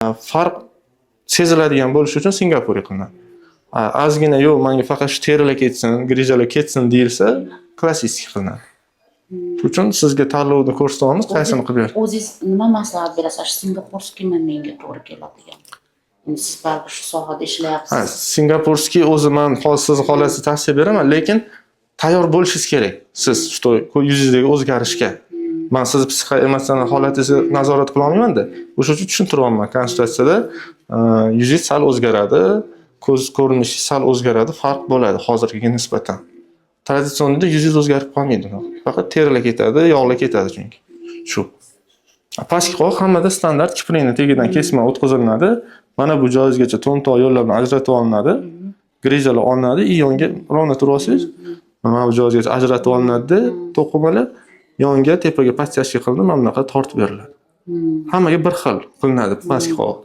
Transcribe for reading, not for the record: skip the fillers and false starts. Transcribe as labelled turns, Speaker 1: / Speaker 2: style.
Speaker 1: Farq seziladigan bo'lishi uchun Singapurga qilinadi. Ozgina yo'q, menga faqat shu terilar ketsin, grijalar ketsin deyilsa, klassik qilinadi. Shuning uchun sizga tanlovni ko'rsatyapmiz, qaysini qilib bering.
Speaker 2: O'zingiz nima maslahat berasiz? Singapurskimi menga to'g'ri keladigan? Siz balki shu sohada ishlayapsiz.
Speaker 1: Singapurskiy o'zi men siz xohlasangiz tavsiya beraman, lekin tayyor bo'lishingiz kerak. Siz shu yuzingizdagi o'zgarishga. Men siz psixoemotsional holatingizni nazorat qila olmayman-da. O'sha uchun tushuntiryapman. Konsultatsiyada yuzingiz sal o'zgaradi, ko'z ko'rinishi sal o'zgaradi, farq bo'ladi hozirgiga nisbatan. Traditsionda yuzingiz o'zgarib qolmaydi. Faqat terilar ketadi, yog'lar ketadi chunki. Shu. Pastki qoq hammada standart kiprikni tagidan kesma o'tkaziladi. Mana bu joyizgacha to'ntoq yo'llar bilan ajratib olinadi. Grijalar olinadi, iyonga ravna turib olsangiz, mana bu joyizgacha ajratib olinadi, to'qimalar yonga, tepaga podtяжка qilinib, mana bunaqa tortib beriladi. Hammaga bir xil qilinadi pastki qoq.